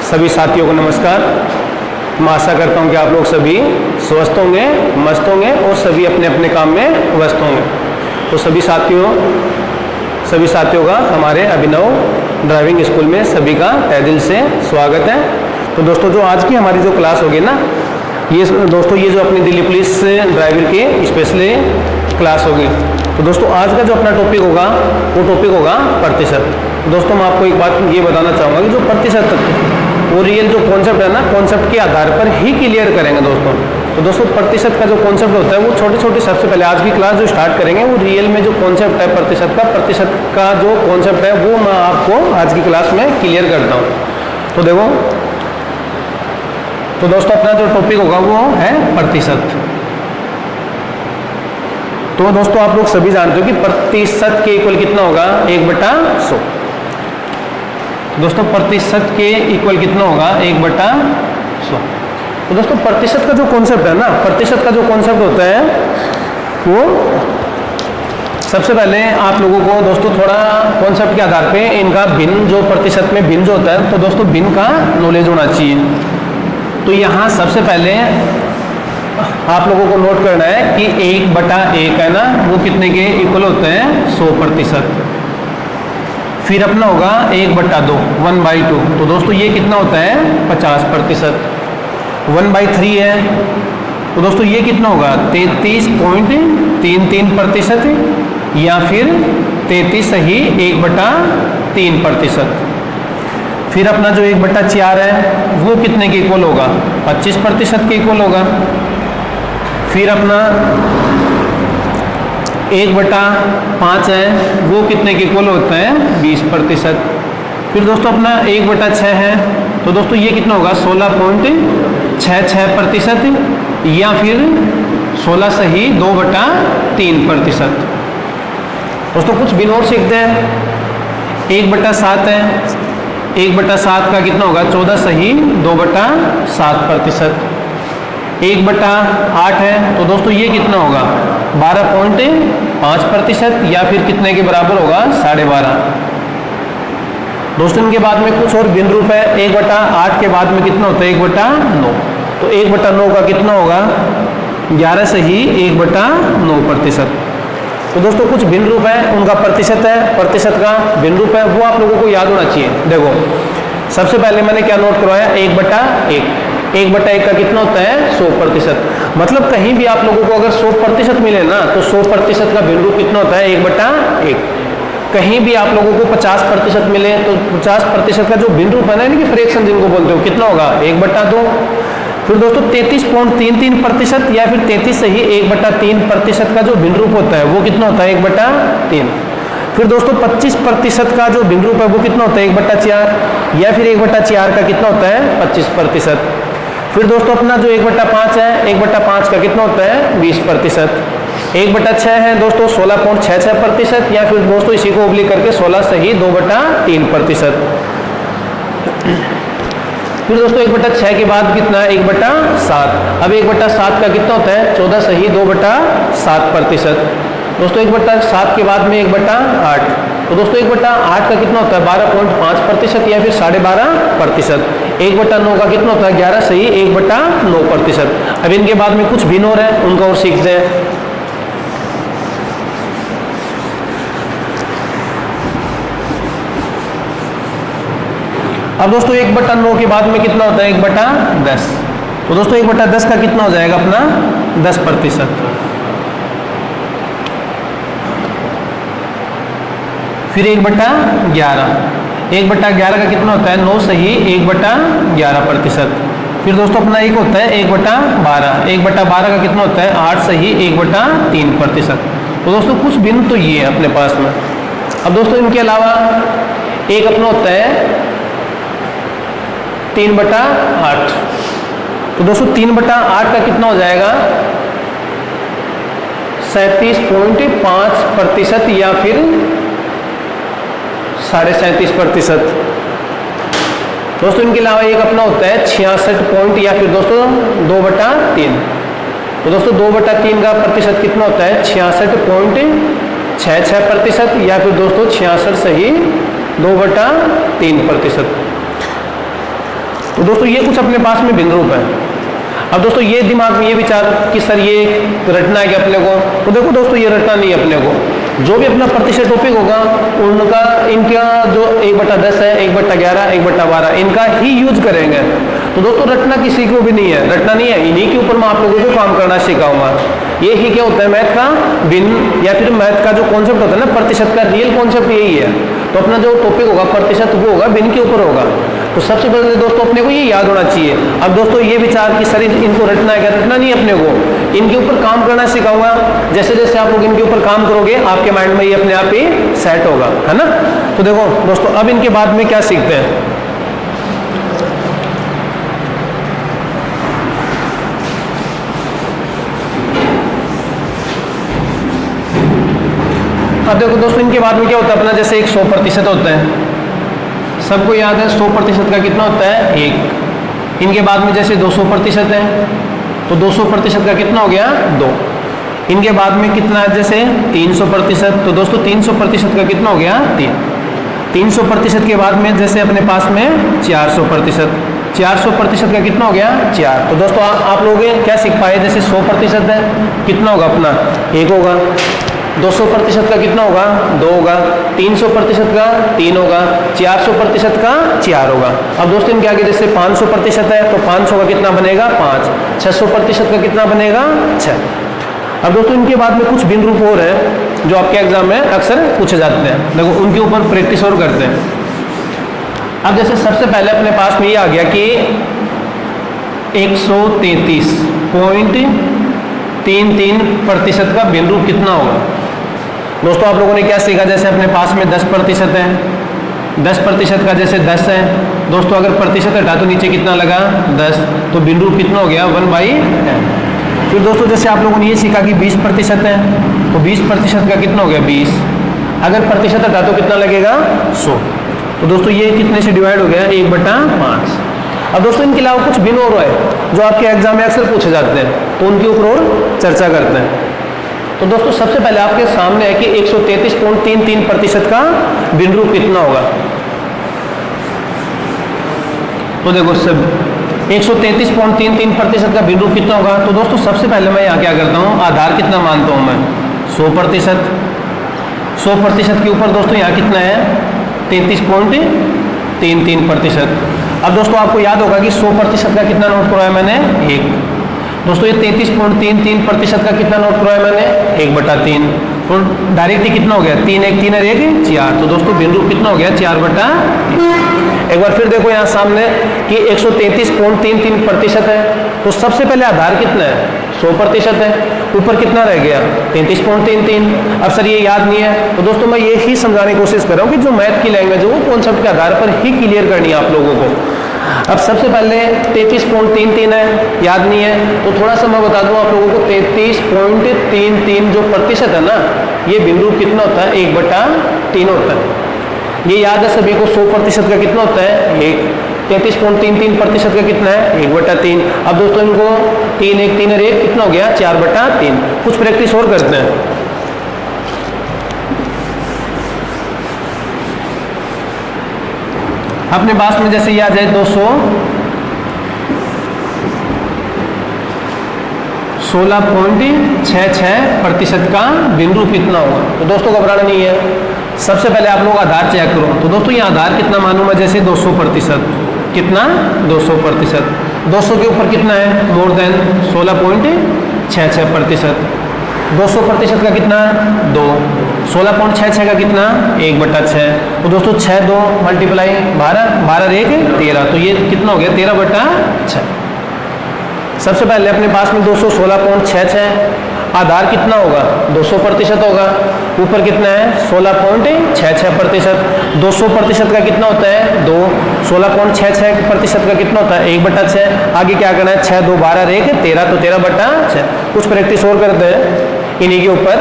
सभी साथियों को नमस्कार। मैं आशा करता हूं कि आप लोग सभी स्वस्थ होंगे, मस्त होंगे और सभी अपने अपने काम में व्यस्त होंगे। तो सभी साथियों का हमारे अभिनव ड्राइविंग स्कूल में सभी का तहे दिल से स्वागत है। तो दोस्तों, जो आज की हमारी जो क्लास होगी ना, ये जो अपनी दिल्ली पुलिस ड्राइवर की स्पेशली क्लास होगी। तो दोस्तों, आज का जो अपना टॉपिक होगा वो टॉपिक होगा प्रतिशत। दोस्तों, मैं आपको एक बात ये बताना चाहूँगा कि जो प्रतिशत वो रियल जो कॉन्सेप्ट है ना, कॉन्सेप्ट के आधार पर ही क्लियर करेंगे दोस्तों। तो दोस्तों, प्रतिशत का जो कॉन्सेप्ट होता है वो छोटे छोटे, सबसे पहले आज की क्लास जो स्टार्ट करेंगे वो रियल में जो कॉन्सेप्ट है प्रतिशत का जो कॉन्सेप्ट है वो मैं आपको आज की क्लास में क्लियर करता हूँ। तो देखो, तो दोस्तों अपना जो टॉपिक होगा वो है प्रतिशत। तो दोस्तों, आप लोग सभी जानते हो कि प्रतिशत के इक्वल कितना होगा 1/100। दोस्तों, प्रतिशत के इक्वल कितना होगा 1/100। तो दोस्तों, प्रतिशत का जो कॉन्सेप्ट है ना, प्रतिशत का जो कॉन्सेप्ट होता है वो सबसे पहले आप लोगों को दोस्तों थोड़ा कॉन्सेप्ट के आधार पे इनका भिन्न जो प्रतिशत में भिन्न जो होता है, तो दोस्तों भिन्न का नॉलेज होना चाहिए। तो यहाँ सबसे पहले आप लोगों को नोट करना है कि 1/1 है ना, वो कितने के इक्वल होते हैं 100%। फिर अपना होगा 1/2 1/2। तो दोस्तों ये कितना होता है 50%। 1/3 है तो दोस्तों ये कितना होगा 33.33%, या फिर 33 सही 1/3%। फिर अपना जो 1/4 है वो कितने के इक्वल होगा 25% के इक्वल होगा। फिर अपना 1/5 है वो कितने के इक्वल होता है 20%। फिर दोस्तों अपना 1/6 है तो दोस्तों ये कितना होगा 16.66%, या फिर 16 सही 2/3%। दोस्तों कुछ भी नोट सीखते हैं। 1/7 है, 1/7 का कितना होगा 14 सही 2/7%। 1/8 है तो दोस्तों ये कितना होगा 12.5%, या फिर कितने के बराबर होगा 12.5। दोस्तों इनके बाद में कुछ और भिन्न रूप है। 1/8 के बाद में कितना होता है 1/9। तो 1/9 का कितना होगा 11 सही 1/9%। तो दोस्तों कुछ भिन्न रूप है, उनका प्रतिशत है, प्रतिशत का भिन्न रूप है, वो आप लोगों को याद होना चाहिए। देखो, सबसे पहले मैंने क्या नोट करवाया 1/1। 1/1 का कितना होता है 100%। मतलब कहीं भी आप लोगों को अगर 100% मिले ना, तो 100% का भिन्न रूप कितना होता है 1/1। कहीं भी आप लोगों को 50% मिले तो 50% का जो भिन्न रूप है ना, यानी कि फ्रैक्शन जिनको बोलते हो, कितना होगा 1/2। फिर दोस्तों 33.33%, या फिर 33 सही 1/3% का जो भिन्न रूप होता है वो कितना होता है 1/3। फिर दोस्तों 25% का जो भिन्न रूप है वो कितना होता है 1/4, या फिर 1/4 का कितना होता है 25%। फिर दोस्तों अपना जो 1/5 है, 1/5 का कितना होता है 20%। 1/6 है दोस्तों 16.66%, या फिर दोस्तों इसी को ओब्लिक करके 16 सही 2/3%। फिर दोस्तों 1/6 के बाद कितना है 1/7। अब 1/7 का कितना होता है 14 सही 2/7%। दोस्तों 1/7 के बाद में 1/8। तो दोस्तों 1/8 का कितना होता है 12.5%, या फिर 12.5%। 1/9 का कितना होता है 11 सही 1/9%। अब इनके बाद में कुछ भिन्न और है, उनका और सीखते हैं। अब दोस्तों 1/9 के बाद में कितना होता है 1/10। तो दोस्तों 1/10 का कितना हो जाएगा अपना 10%। फिर 1/11। 1/11 का कितना होता है 9 सही 1/11%। फिर दोस्तों अपना एक होता है 1/12। 1/12 का कितना होता है 8 सही 1/3%। तो दोस्तों कुछ भिन्न तो ये है अपने पास में। अब दोस्तों इनके अलावा एक अपना होता है 3/8। तो दोस्तों 3/8 का कितना हो जाएगा 37.5%, या फिर 37.5%। दोस्तों इनके अलावा एक अपना होता है 66 या फिर दोस्तों 2/3। तो दोस्तों 2/3 का प्रतिशत कितना होता है 66.66%, या फिर दोस्तों 66 सही 2/3%। दोस्तों ये कुछ अपने पास में भिन्न रूप है। अब दोस्तों ये दिमाग में ये विचार कि सर ये रटना है कि अपने को, तो देखो दोस्तों ये रटना नहीं है अपने को। जो भी अपना प्रतिशत टॉपिक होगा उनका, इनका जो 1/10 है, 1/11, 1/12 इनका ही यूज करेंगे। तो दोस्तों रटना किसी को भी नहीं है, रटना नहीं है, इन्हीं के ऊपर मैं आप लोगों को काम करना सिखाऊंगा। ये ही क्या होता है मैथ का भिन्न, या फिर मैथ का जो कॉन्सेप्ट होता है ना प्रतिशत का, रियल कॉन्सेप्ट यही है। तो अपना जो टॉपिक होगा प्रतिशत वो होगा भिन्न के ऊपर होगा। तो सबसे पहले दोस्तों अपने को ये याद होना चाहिए। अब दोस्तों ये विचार कि सर इनको रटना है क्या, रटना नहीं अपने को, इनके ऊपर काम करना सिखाऊंगा। जैसे जैसे आप लोग इनके ऊपर काम करोगे आपके माइंड में ये अपने आप ही सेट होगा, है ना। तो देखो दोस्तों अब इनके बाद में क्या सीखते हैं। अब देखो दोस्तों इनके बाद में क्या होता है अपना, जैसे एक 100% होता है, सबको याद है 100% का कितना होता है 1। इनके बाद में जैसे 200% है, तो 200% का कितना हो गया 2। इनके बाद में कितना है जैसे 300%, तो दोस्तों 300% का कितना हो गया 3। 300% के बाद में जैसे अपने पास में 400%, 400% का कितना हो गया 4। तो दोस्तों आप लोग क्या सीख पाए, जैसे 100% है कितना होगा अपना 1 होगा, 200% का कितना होगा 2 होगा, 300% का 3 होगा, 400% का 4 होगा। अब दोस्तों इनके आगे जैसे 500% है, तो 500 का कितना बनेगा 5, 600% का कितना बनेगा 6। अब दोस्तों इनके बाद में कुछ भिन्न रूप और है जो आपके एग्जाम में अक्सर पूछे जाते हैं, देखो उनके ऊपर प्रैक्टिस और करते हैं। अब जैसे सबसे पहले अपने पास में ये आ गया कि 133.33% का भिन्न रूप कितना होगा। दोस्तों आप लोगों ने क्या सीखा, जैसे अपने पास में 10% है, 10% का जैसे 10 है, दोस्तों अगर प्रतिशत हटा तो नीचे कितना लगा 10, तो भिन्न रूप कितना हो गया 1/10। फिर दोस्तों जैसे आप लोगों ने ये सीखा कि 20% है, तो 20% का कितना हो गया 20, अगर प्रतिशत हटा तो कितना लगेगा 100। तो दोस्तों ये कितने से डिवाइड हो गया 1/5। अब दोस्तों इनके अलावा कुछ भिन्न और है जो आपके एग्जाम में अक्सर पूछे जाते हैं, तो उनके ऊपर और चर्चा करते हैं। तो दोस्तों सबसे पहले आपके सामने है कि 133.33% का भिन्न रूप कितना होगा। तो देखो सब 133.33% का भिन्न रूप कितना होगा। तो दोस्तों सबसे पहले मैं यहाँ क्या करता हूँ, आधार कितना मानता हूँ मैं 100%। 100% के ऊपर दोस्तों यहाँ कितना है 33.33%। अब दोस्तों आपको याद होगा कि 100% का कितना नोट करवाया मैंने 1। दोस्तों ये 33.33% का कितना नोट करवाया मैंने 1/3। तो डायरेक्टली कितना हो गया 3 1 3 और 1 4। तो दोस्तों भिन्न रूप कितना हो गया 4/3। एक बार फिर देखो यहाँ सामने कि 133.33% है, तो सबसे पहले आधार कितना है 100% है, ऊपर कितना रह गया 33.33। अब सर ये याद नहीं है, तो दोस्तों मैं ये ही समझाने की कोशिश कर रहा हूँ कि जो मैथ की लैंग्वेज है वो कॉन्सेप्ट के आधार पर ही क्लियर करनी है आप लोगों को। अब सबसे पहले 33.33 है, याद नहीं है, तो थोड़ा सा मैं बता दूं आप लोगों को 33.33 जो प्रतिशत है ना, ये भिन्न रूप कितना होता है 1/3 होता है। ये याद है सभी को 100% का कितना होता है 1, 33.33% का कितना है 1/3। अब दोस्तों इनको 3 1 3 और 1 कितना हो गया 4/3। कुछ प्रैक्टिस और करते हैं। अपने पास में जैसे ये आ जाए 216.66% का भिन्न रूप कितना होगा। तो दोस्तों घबराना नहीं है, सबसे पहले आप लोग आधार चेक करो। तो दोस्तों ये आधार कितना मानूं मैं, जैसे 200%, कितना 200%, 200 के ऊपर कितना है मोर देन 16.66%, 200% का कितना 2, 16.66 का कितना 1/6। तो दोस्तों 6 2 मल्टीप्लाई 12, 12 1 13, तो ये कितना हो गया 13/6। सबसे पहले अपने पास में 216.66, आधार कितना होगा 200% होगा, ऊपर कितना है 16.66%, 200% का कितना होता है 2, 16.66% का कितना होता है 1/6। आगे क्या करना है 6 2 12 1 13, तो 13/6। कुछ प्रैक्टिस और करते हैं इन्हीं के ऊपर।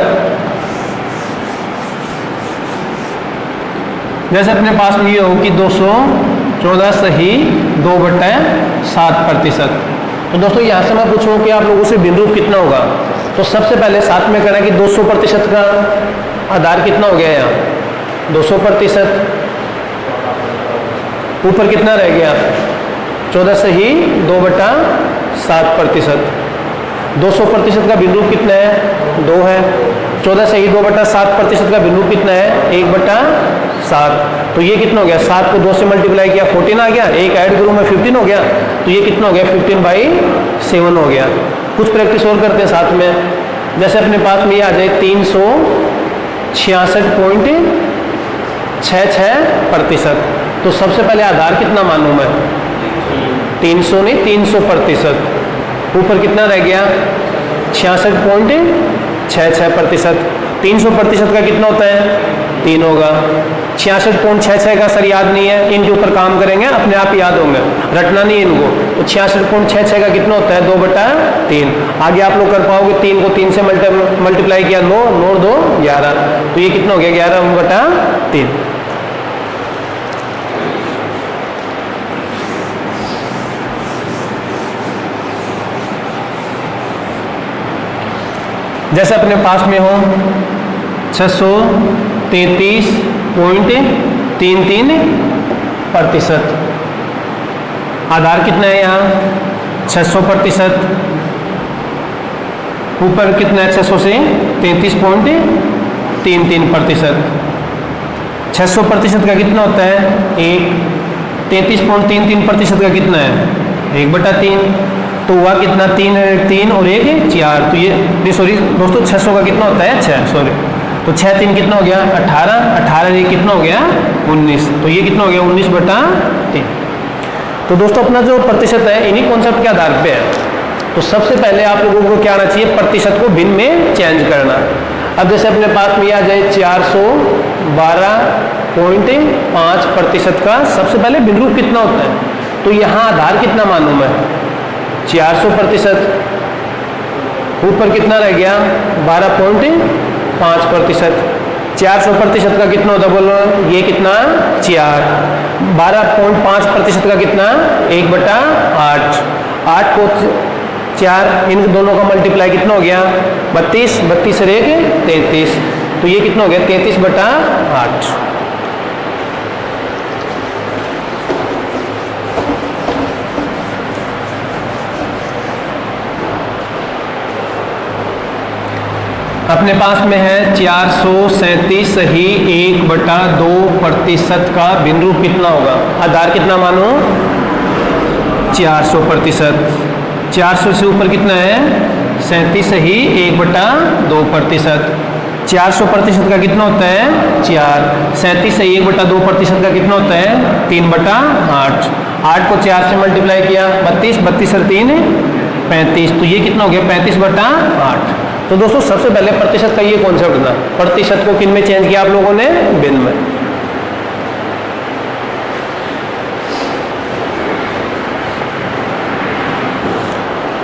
जैसे अपने पास में ये हो कि 214 सही 2/7%। तो दोस्तों यहाँ से मैं पूछूं कि आप लोगों से भिन्न रूप कितना होगा, तो सबसे पहले साथ में करना कि 200% का आधार कितना हो गया यहाँ 200%, ऊपर कितना रह गया 14 सही 2/7%। 200% का बिंदु कितना है? 2 है। 14 सही 2/7% का बिंदु कितना है? 1/7। तो ये कितना हो गया? 7 को 2 से मल्टीप्लाई किया 14 आ गया, एक ऐड करूँ मैं 15 हो गया, तो ये कितना हो गया? 15/7 हो गया। कुछ प्रैक्टिस और करते हैं साथ में। जैसे अपने पास में ये आ जाए 366.66%। तो सबसे पहले आधार कितना मानूं मैं? 300 नहीं 300%। ऊपर कितना रह गया? 66.66%। 300% का कितना होता है? 3 होगा। 66.66 का सर याद नहीं है, इनके ऊपर काम करेंगे, अपने आप याद होंगे, रटना नहीं इनको। तो 66.66 का कितना होता है? 2/3। आगे आप लोग कर पाओगे। 3 को 3 से मल्टीप्लाई किया 9, 9 2 11, तो ये कितना हो गया? 11/3। जैसे अपने पास में हो 633.33%। आधार कितना है यहाँ? 600%। ऊपर कितना है? 600 से 33.33%। 600% का कितना होता है? 1। 33.33% का कितना है? 1/3। तो हुआ कितना? 3 और 1 4। तो ये नहीं सॉरी दोस्तों, 600 का कितना होता है? 6 सॉरी। तो 6 3 कितना हो गया? 18। 18 ये कितना हो गया? 19। तो ये कितना हो गया? 19/3। तो दोस्तों अपना जो प्रतिशत है इन्हीं कॉन्सेप्ट के आधार पे है। तो सबसे पहले आप लोगों को क्या आना चाहिए? प्रतिशत को भिन्न में चेंज करना। अब जैसे अपने पास में आ जाए 412.5% का सबसे पहले भिन्न रूप कितना होता है? तो यहाँ आधार कितना मानूं मैं? 400%। ऊपर कितना रह गया? 12.5%। 400% का कितना होता है बोलो? ये कितना? 4। 12.5% का कितना? 1/8। 8 को 4 इन दोनों का मल्टीप्लाई कितना हो गया? 32। 32 से 1 33। तो ये कितना हो गया? 33/8। अपने पास में है 437 सही 1/2% का बिंदु कितना होगा? आधार कितना मानो? 400%। 400 से ऊपर कितना है? 37 सही 1/2%। 400% का कितना होता है? 4। 37 सही 1/2% का कितना होता है? 3/8। 8 को 4 से मल्टीप्लाई किया 32। 32 और 3 35। तो ये कितना हो गया? 35/8। तो दोस्तों सबसे पहले प्रतिशत का ये कॉन्सेप्ट था। प्रतिशत को किन में चेंज किया आप लोगों ने? भिन्न में।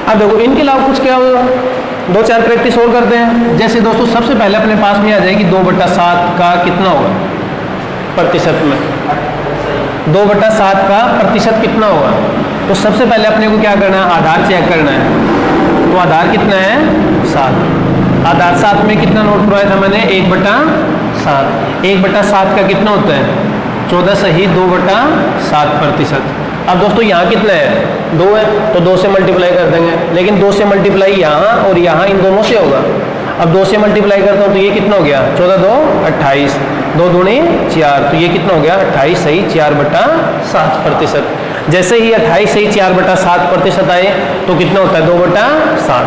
अब देखो इनके अलावा कुछ क्या 2-4 प्रैक्टिस और करते हैं। जैसे दोस्तों सबसे पहले अपने पास में आ जाएगी 2/7 का कितना होगा प्रतिशत में? 2/7 का प्रतिशत कितना होगा? तो सबसे पहले अपने को क्या करना है? आधार चेक करना है। तो आधार कितना है? 7। आधार 7 में कितना नोट करवाया था मैंने? 1/7। 1/7 का कितना होता है? 14 सही 2/7%। अब दोस्तों यहाँ कितना है? 2 है, तो 2 से मल्टीप्लाई कर देंगे। लेकिन 2 से मल्टीप्लाई यहाँ और यहाँ इन दोनों से होगा। अब 2 से मल्टीप्लाई करता हूँ तो ये कितना हो गया? 14 2 28। 2 दूनी 4। तो ये कितना हो गया? 28 सही 4/7%। जैसे ही 28 सही 4/7% आए तो कितना होता है? 2/7।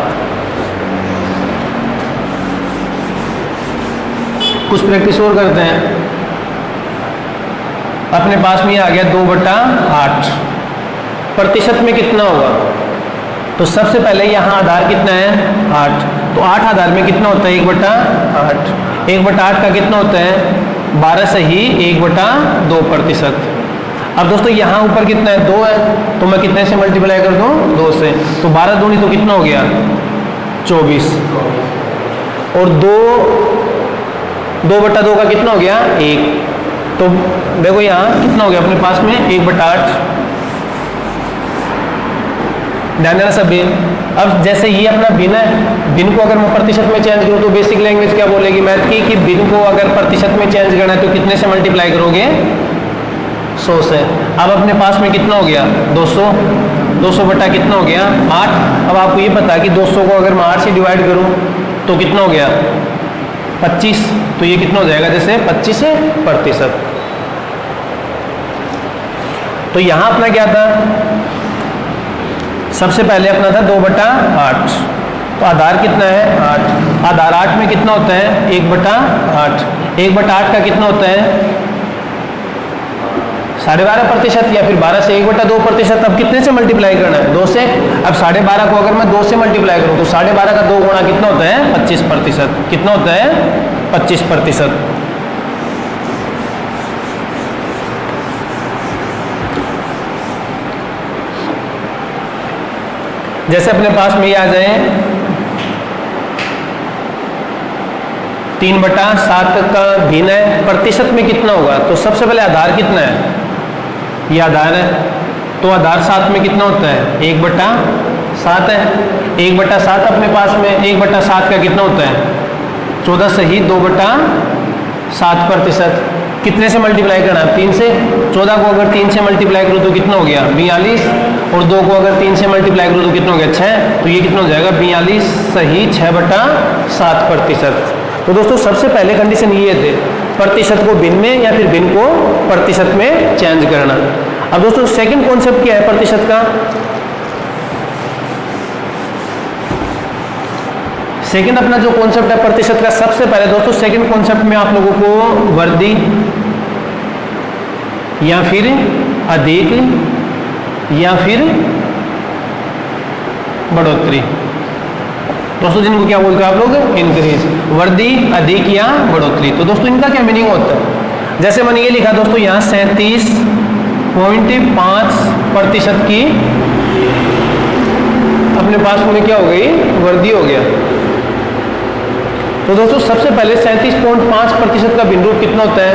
कुछ प्रैक्टिस और करते हैं। अपने पास में आ गया 2/8। प्रतिशत में कितना होगा? तो सबसे पहले यहाँ आधार कितना है? 8। तो 8 आधार में कितना होता है? 1/8। 1/8 का कितना होता है? 12 सही 1/2%। अब दोस्तों यहाँ ऊपर कितना है? 2 है, तो मैं कितने से मल्टीप्लाई कर दूँ? 2 से। तो 12 दूनी तो कितना हो गया? 24। और 2/2 का कितना हो गया? 1। तो देखो यहाँ कितना हो गया अपने पास में? 1/8। ध्यान देना सभी। अब जैसे ये अपना भिन्न है, भिन्न को अगर मैं प्रतिशत में चेंज करूँ तो बेसिक लैंग्वेज क्या बोलेगी मैथ की? कि भिन्न को अगर प्रतिशत में चेंज करना है तो कितने से मल्टीप्लाई करोगे? 100 से। अब अपने पास में कितना हो गया 200, 200 बटा कितना हो गया 8। अब आपको ये पता है कि 200 को अगर मैं 8 से डिवाइड करूं तो कितना हो गया 25, तो ये कितना हो जाएगा जैसे 25%। तो यहां अपना क्या था, सबसे पहले अपना था 2/8, तो आधार कितना है 8, आधार 8 में कितना होता है 1/8, 1/8 का कितना होता है 12.5% या फिर 12 से 1/2%। अब कितने से मल्टीप्लाई करना है 2 से। अब 12.5 को अगर मैं 2 से मल्टीप्लाई करूं तो 12.5 का 2 गुणा कितना होता है 25%, कितना होता है 25%। जैसे अपने पास में ये आ जाए 3/7 का भिन्न है, प्रतिशत में कितना होगा, तो सबसे पहले आधार कितना है, ये आधार है, तो आधार 7 में कितना होता है 1/7 है। 1/7 अपने पास में 1/7 का कितना होता है 14 सही 2/7%। कितने से मल्टीप्लाई करना है 3 से। 14 को अगर 3 से मल्टीप्लाई करूँ तो कितना हो गया 42, और 2 को अगर 3 से मल्टीप्लाई करूँ तो कितना हो गया 6, तो ये कितना हो जाएगा 42 सही 6/7%। तो दोस्तों सबसे पहले कंडीशन ये थे, प्रतिशत को भिन्न में या फिर भिन्न को प्रतिशत में चेंज करना। अब दोस्तों सेकंड कॉन्सेप्ट क्या है प्रतिशत का, सेकंड अपना जो कॉन्सेप्ट है प्रतिशत का, सबसे पहले दोस्तों सेकंड कॉन्सेप्ट में आप लोगों को वृद्धि या फिर अधिक या फिर बढ़ोतरी, दोस्तों जिनको क्या बोलते हैं आप लोग इंक्रीज, वृद्धि अधिक या बढ़ोतरी। तो दोस्तों इनका क्या मीनिंग होता है, जैसे मैंने ये लिखा दोस्तों यहाँ 37.5% की अपने पास में क्या हो गई वृद्धि हो गया। तो दोस्तों सबसे पहले 37.5% का बिंदु कितना होता है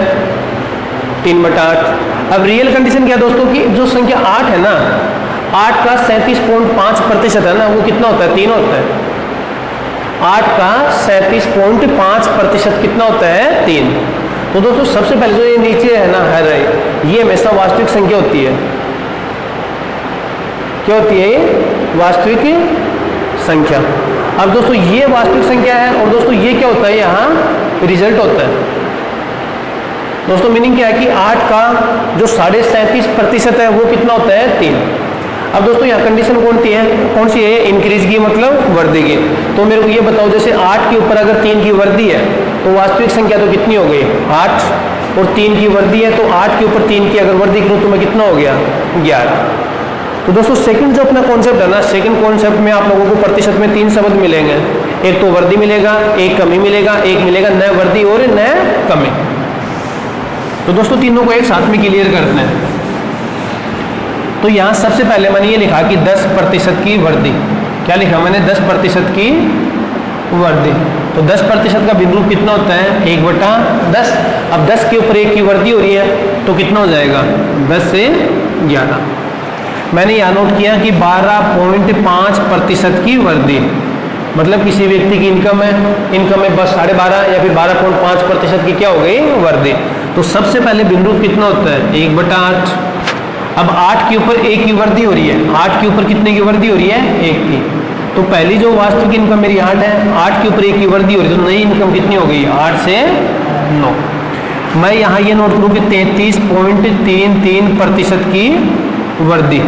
3/8। अब रियल कंडीशन क्या है दोस्तों की जो संख्या 8 है ना, 8 का 37.5% है ना, वो कितना होता है 3 होता है। 8 का 37.5% कितना होता है 3। तो दोस्तों सबसे पहले जो ये नीचे है ना है ये हमेशा वास्तविक संख्या होती है, क्या होती है ये वास्तविक संख्या। अब दोस्तों ये वास्तविक संख्या है और दोस्तों ये क्या होता है यहाँ रिजल्ट होता है। दोस्तों मीनिंग क्या है कि 8 का जो 37.5% है वो कितना होता है 3। अब दोस्तों यहाँ कंडीशन कौन सी है इंक्रीज की मतलब वृद्धि की। तो मेरे को ये बताओ जैसे 8 के ऊपर अगर 3 की वृद्धि है तो वास्तविक संख्या तो कितनी हो गई 8, और 3 की वृद्धि है तो 8 के ऊपर 3 की अगर वृद्धि करूँ तो मैं कितना हो गया 11। तो दोस्तों सेकंड जो अपना कॉन्सेप्ट है ना, सेकंड कॉन्सेप्ट में आप लोगों को प्रतिशत में 3 शब्द मिलेंगे, एक तो वृद्धि मिलेगा, एक कमी मिलेगा, एक मिलेगा न वृद्धि और न कमी। तो दोस्तों तीनों को एक साथ में क्लियर करते हैं। तो यहाँ सबसे पहले मैंने ये लिखा कि 10% की वृद्धि, क्या लिखा मैंने 10% की वृद्धि। तो 10% का बिंदु कितना होता है 1/10। अब 10 के ऊपर 1 की वृद्धि हो रही है तो कितना हो जाएगा 10 से 11। मैंने यहाँ नोट किया कि 12.5% की वृद्धि, मतलब किसी व्यक्ति की इनकम है बस 12.5 या फिर 12.5% की क्या हो गई वृद्धि। तो सबसे पहले बिंदु कितना होता है 1/8। अब 8 के ऊपर 1 की वृद्धि हो रही है, 8 के ऊपर कितने की वृद्धि हो रही है 1 की। तो पहली जो वास्तविक इनकम मेरी 8 है, 8 के ऊपर 1 की वृद्धि हो रही है तो नई इनकम कितनी हो गई 8 से 9। मैं यहाँ ये नोट करूँ कि 33.33% की वृद्धि।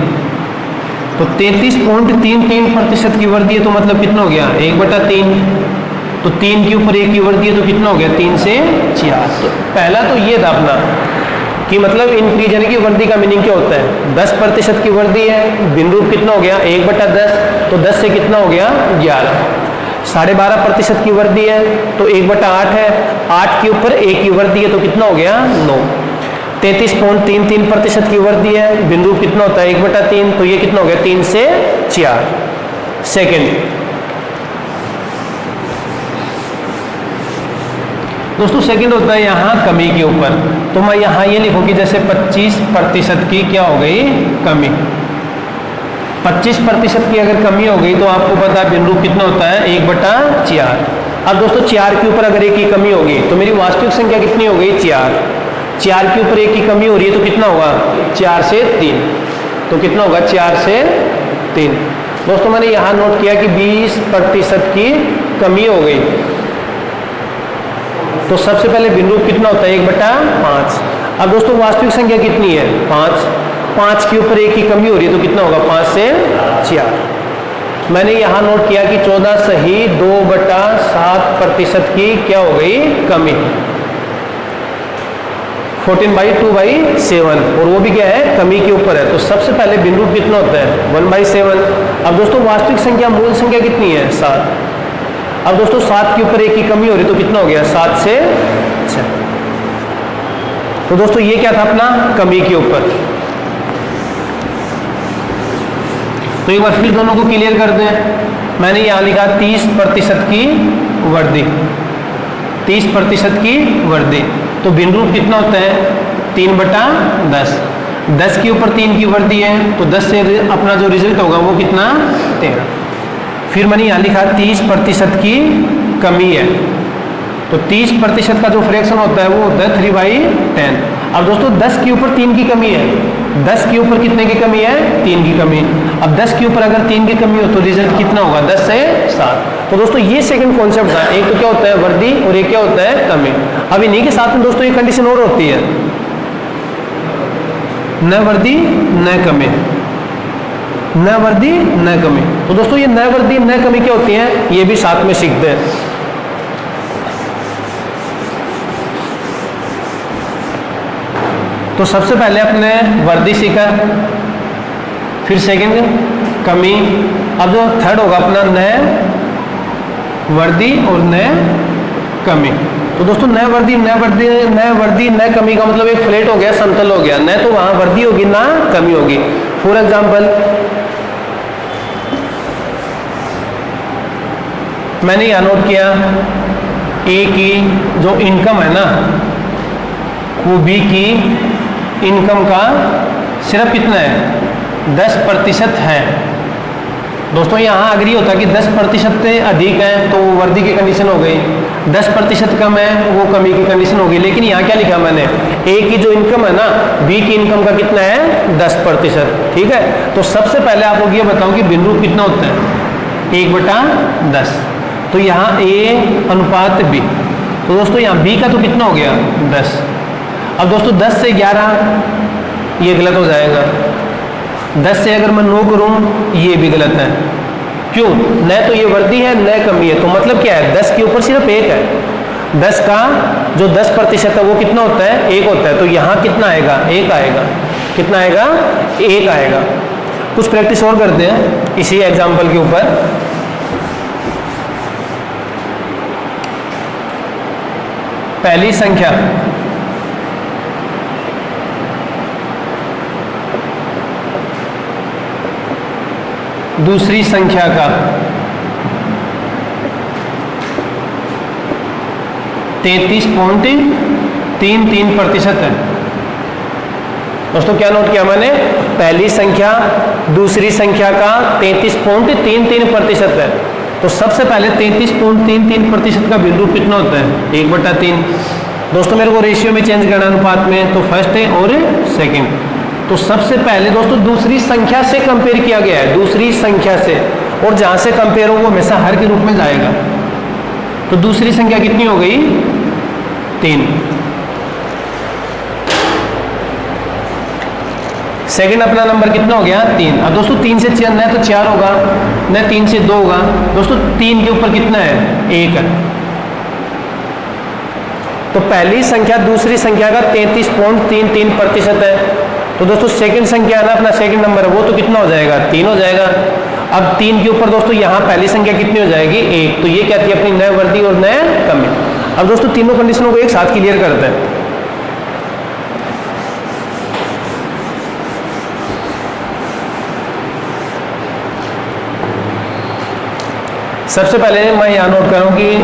तो 33.33% की वृद्धि है तो मतलब कितना हो गया 1/3। तो 3 के ऊपर 1 की वृद्धि है तो कितना हो गया 3 से 4। तो पहला तो ये था अपना कि मतलब इंक्रीज यानी कि वृद्धि का मीनिंग क्या होता है 10% की वृद्धि है, बिंदु कितना हो गया 1/10, तो 10 से कितना हो गया 11। 12.5% की वृद्धि है तो 1/8 है, 8 के ऊपर 1 की वृद्धि है तो कितना हो गया 9। 33.33% की वृद्धि है, बिंदु कितना होता है 1/3, तो ये कितना हो गया 3 से 4। सेकेंड दोस्तों सेकंड होता है यहाँ कमी के ऊपर। तो मैं यहाँ ये लिखूँ कि जैसे 25% की क्या हो गई कमी। 25% की अगर कमी हो गई तो आपको पता है बिंदु कितना होता है 1/4। अब दोस्तों 4 के ऊपर अगर 1 की कमी होगी तो मेरी वास्तविक संख्या कितनी हो गई 4। 4 के ऊपर 1 की कमी हो रही है तो कितना होगा 4 से 3, तो कितना होगा 4 से 3। दोस्तों मैंने यहाँ नोट किया कि 20% की कमी हो गई। तो सबसे पहले भिन्न रूप कितना होता है 1/5। अब दोस्तों वास्तविक संख्या कितनी है 5, 5 के ऊपर 1 की कमी हो रही है तो कितना होगा 5 से 4। मैंने यहाँ नोट किया कि 14 सही 2/7% की क्या हो गई कमी, 14/2/7, और वो भी क्या है कमी के ऊपर है। तो सबसे पहले भिन्न रूप कितना होता है 1/7। अब दोस्तों वास्तविक संख्या मूल संख्या कितनी है 7। अब दोस्तों 7 के ऊपर 1 की कमी हो रही तो कितना हो गया 7 से 6। तो दोस्तों ये क्या था अपना कमी के ऊपर। तो एक बार फिर दोनों को क्लियर कर दें। मैंने यहाँ लिखा 30% की वृद्धि, 30% की वृद्धि। तो भिन्न रूप कितना होता है 3/10, 10 के ऊपर 3 की वृद्धि है तो 10 से अपना जो रिजल्ट होगा वो कितना 13। फिर मैंने यहाँ लिखा 30% की कमी है, तो 30% का जो फ्रैक्शन होता है वो होता है 3/10। अब दोस्तों 10 के ऊपर 3 की कमी है, 10 के ऊपर कितने की कमी है 3 की कमी। अब 10 के ऊपर अगर 3 की कमी हो तो रिजल्ट कितना होगा 10 से 7। तो दोस्तों ये सेकंड कॉन्सेप्ट था, एक तो क्या होता है वृद्धि और एक क्या होता है कमी। अब इन्हीं के साथ में दोस्तों ये कंडीशन और होती है न वृद्धि न कमी, न वृद्धि न कमी। तो दोस्तों ये न वृद्धि न कमी क्या होती है ये भी साथ में सीखते हैं। तो सबसे पहले अपने वृद्धि सीखा, फिर सेकंड कमी, अब जो थर्ड होगा अपना न वृद्धि और न कमी। तो दोस्तों न वृद्धि न वृद्धि न वृद्धि न कमी का मतलब एक फ्लैट हो गया, समतल हो गया, न तो वहां वृद्धि होगी ना कमी होगी। फॉर एग्जाम्पल मैंने यह नोट किया ए की जो इनकम है ना वो बी की इनकम का सिर्फ कितना है 10% है। दोस्तों यहाँ अगर ये होता कि 10% से अधिक है तो वो वृद्धि की कंडीशन हो गई, 10% कम है वो कमी की कंडीशन हो गई। लेकिन यहाँ क्या लिखा मैंने ए की जो इनकम है ना बी की इनकम का कितना है 10%। ठीक है, तो सबसे पहले आप लोग ये बताओ कि भिन्न रूप कितना होता है 1/10। तो यहाँ ए अनुपात बी, तो दोस्तों यहाँ बी का तो कितना हो गया 10। अब दोस्तों 10 से 11 ये गलत हो जाएगा, 10 से अगर मैं 9 करूँ ये भी गलत है। क्यों, न तो ये वृद्धि है न कमी है, तो मतलब क्या है 10 के ऊपर सिर्फ 1 है, 10 का जो 10% है वो कितना होता है 1 होता है। तो यहाँ कितना आएगा 1 आएगा, कितना आएगा 1 आएगा। कुछ प्रैक्टिस और करते हैं इसी एग्जाम्पल के ऊपर। पहली संख्या दूसरी संख्या का 33.33% है। दोस्तों क्या नोट किया मैंने, पहली संख्या दूसरी संख्या का 33.33% है। तो सबसे पहले 33.33% का बिंदु कितना होता है 1/3। दोस्तों मेरे को रेशियो में चेंज करना अनुपात में, तो फर्स्ट है और सेकंड। तो सबसे पहले दोस्तों दूसरी संख्या से कंपेयर किया गया है, दूसरी संख्या से, और जहां से कंपेयर हो वो हमेशा हर के रूप में जाएगा। तो दूसरी संख्या कितनी हो गई 3। सेकंड अपना नंबर कितना हो गया 3। अब दोस्तों 3 से 4 न तो 4 होगा न 3 से 2 होगा। दोस्तों 3 के ऊपर कितना है 1 है। तो पहली संख्या दूसरी संख्या का 33.33% है। तो दोस्तों सेकंड संख्या ना अपना सेकंड नंबर है वो तो कितना हो जाएगा 3 हो जाएगा। अब 3 के ऊपर दोस्तों यहाँ पहली संख्या कितनी हो जाएगी 1। तो ये क्या थी अपनी न वृद्धि और न कमी। अब दोस्तों तीनों कंडीशनों को एक साथ क्लियर करते हैं। सबसे पहले मैं यहाँ नोट करूँ कि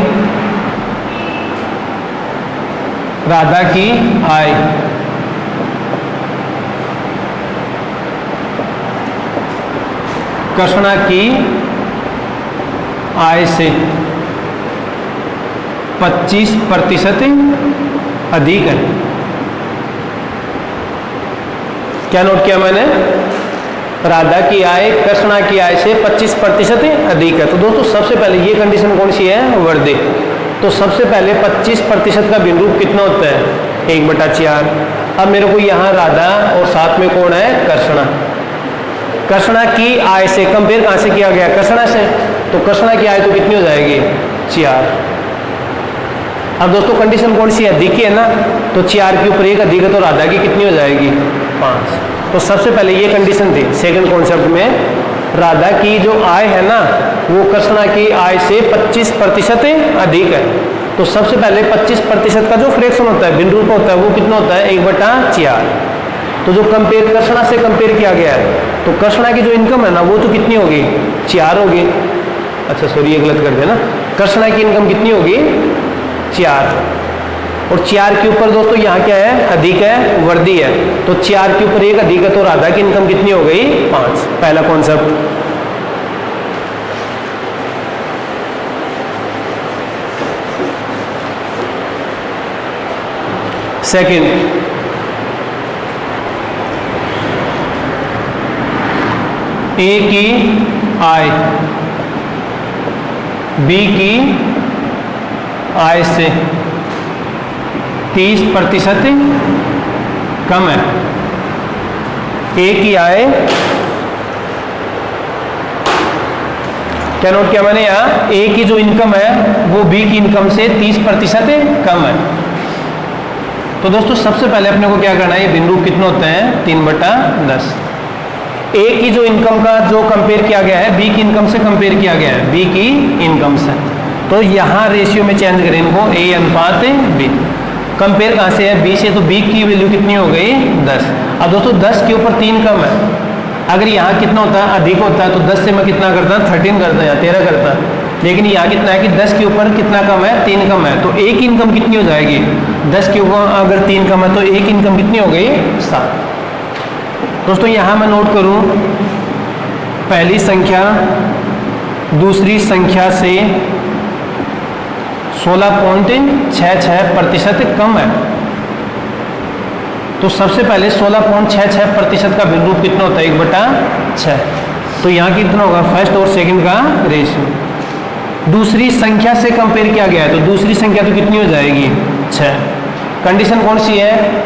राधा की आय कृष्णा की आय से 25% अधिक है। क्या नोट किया मैंने? राधा की आय कृष्णा की आय से 25% अधिक है। तो दोस्तों सबसे पहले ये कंडीशन कौन सी है? वर्दी। तो सबसे पहले 25% का भिन्न रूप कितना होता है? 1/4। अब मेरे को यहाँ राधा और साथ में कौन है? कृष्णा। कृष्णा की आय से कंपेयर कहाँ से किया गया? कृष्णा से। तो कृष्णा की आय तो कितनी हो जाएगी? 4। अब दोस्तों कंडीशन कौन सी है? अधिक है ना, तो 4 के ऊपर 1 अधिक है, तो राधा की कितनी हो जाएगी? 5। तो सबसे पहले ये कंडीशन थी सेकंड कॉन्सेप्ट में, राधा की जो आय है ना वो कृष्णा की आय से 25% अधिक है। तो सबसे पहले 25% का जो फ्रैक्शन होता है, भिन्न रूप होता है, वो कितना होता है? 1/4। तो जो कंपेयर कृष्णा से कंपेयर किया गया है, तो कृष्णा की जो इनकम है ना वो तो कितनी होगी? 4 होगी। अच्छा सॉरी ये गलत कर दिया ना, कृष्णा की इनकम कितनी होगी? 4। और 4 के ऊपर दोस्तों यहाँ क्या है? अधिक है, वर्दी है। तो 4 के ऊपर 1 अधिक है, तो राधा की इनकम कितनी हो गई? 5। पहला कॉन्सेप्ट। सेकंड, ए की आय बी की आय से 30% कम है। ए की आय, क्या नोट किया मैंने यहाँ? ए की जो इनकम है वो बी की इनकम से 30% कम है। तो दोस्तों सबसे पहले अपने को क्या करना है? ये भिन्न रूप कितने होते हैं? 3/10। ए की जो इनकम का जो कंपेयर किया गया है बी की इनकम से कंपेयर किया गया है, बी की इनकम से। तो यहाँ रेशियो में चेंज करें इनको, ए अनुपात बी। कंपेयर कहाँ से है? बी से। तो बी की वैल्यू कितनी हो गई? 10। अब दोस्तों 10 के ऊपर 3 कम है। अगर यहाँ कितना होता है? अधिक होता है, तो 10 से मैं कितना करता? 13 करता है या 13 करता है। लेकिन यहाँ कितना है कि 10 के ऊपर कितना कम है? 3 कम है। तो एक इनकम कितनी हो जाएगी? 10 के ऊपर अगर 3 कम है तो एक इनकम कितनी हो गई? 7। दोस्तों यहाँ मैं नोट करूँ, पहली संख्या दूसरी संख्या से 16.66% कम है। तो सबसे पहले 16.66% का भिन्न रूप कितना होता है? 1/6। तो यहाँ कितना होगा? फर्स्ट और सेकंड का रेशियो। दूसरी संख्या से कंपेयर किया गया है, तो दूसरी संख्या तो कितनी हो जाएगी? 6। कंडीशन कौन सी है?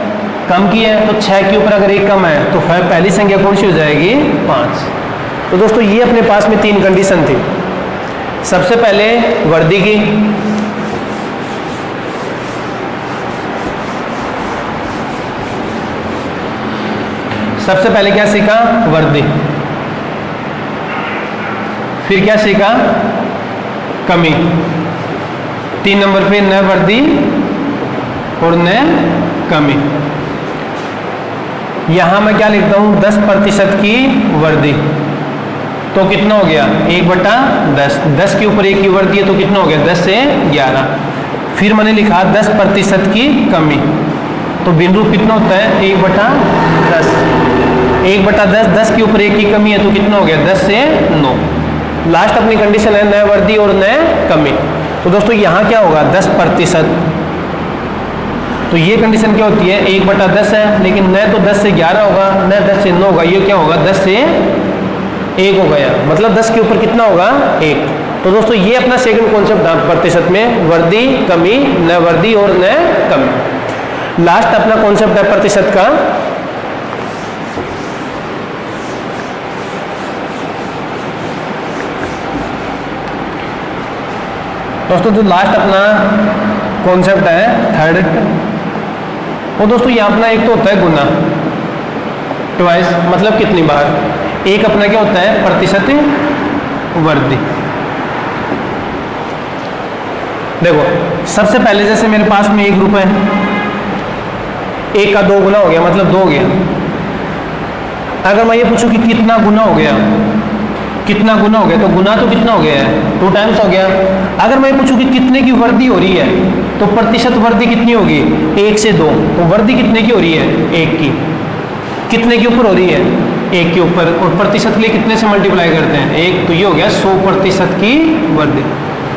कम की है। तो 6 के ऊपर अगर 1 कम है तो पहली संख्या कौन सी हो जाएगी? 5। तो दोस्तों ये अपने पास में 3 कंडीशन थी। सबसे पहले वर्दी की, सबसे पहले क्या सीखा? वर्दी। फिर क्या सीखा? कमी। 3 नंबर पे न वर्दी और न कमी। यहां मैं क्या लिखता हूं? 10% की वर्दी, तो कितना हो गया? 1/10। 10 के ऊपर 1 की वर्दी है, तो कितना हो गया? 10 से 11। फिर मैंने लिखा 10% की कमी, तो भिन्न रूप कितना होता है? 1/10। 1/10, 10 के ऊपर 1 की कमी है, तो कितना हो गया? 10 से 9। लास्ट अपनी कंडीशन है न वर्दी और न कमी। तो दोस्तों यहाँ क्या होगा? 10%। तो ये कंडीशन क्या होती है? 1/10 है, लेकिन न तो 10 से 11 होगा, न 10 से 9 होगा। ये क्या होगा? 10 से 1 हो गया, मतलब 10 के ऊपर कितना होगा? 1। तो दोस्तों ये अपना सेकंड कॉन्सेप्ट था प्रतिशत में, वर्दी कमी, न वर्दी और न कमी। लास्ट अपना कॉन्सेप्ट है प्रतिशत का दोस्तों। जो लास्ट अपना कॉन्सेप्ट है थर्ड, वो दोस्तों ये अपना एक तो होता है गुना, ट्वाइस मतलब कितनी बार। एक अपना क्या होता है? प्रतिशत वर्दी। देखो सबसे पहले जैसे मेरे पास में 1 रुपए है, 1 का 2 गुना हो गया, मतलब 2 हो गया। अगर मैं ये पूछूं कि कितना गुना हो गया, कितना गुना हो गया, तो गुना तो कितना हो गया है? 2 टाइम्स हो गया। अगर मैं पूछूं कि कितने की वर्दी हो रही है, तो प्रतिशत वर्दी कितनी होगी? 1 से 2। तो वर्दी कितने की हो रही है? 1 की। कितने के ऊपर हो रही है? 1 के ऊपर। और प्रतिशत के लिए कितने से मल्टीप्लाई करते हैं? 1। तो ये हो गया 100% की वर्दी।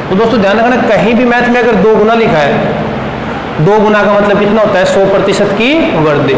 तो दोस्तों ध्यान रखना, कहीं भी मैथ में अगर 2 गुना लिखा है, 2 गुना का मतलब कितना होता है? 100% की वर्दी।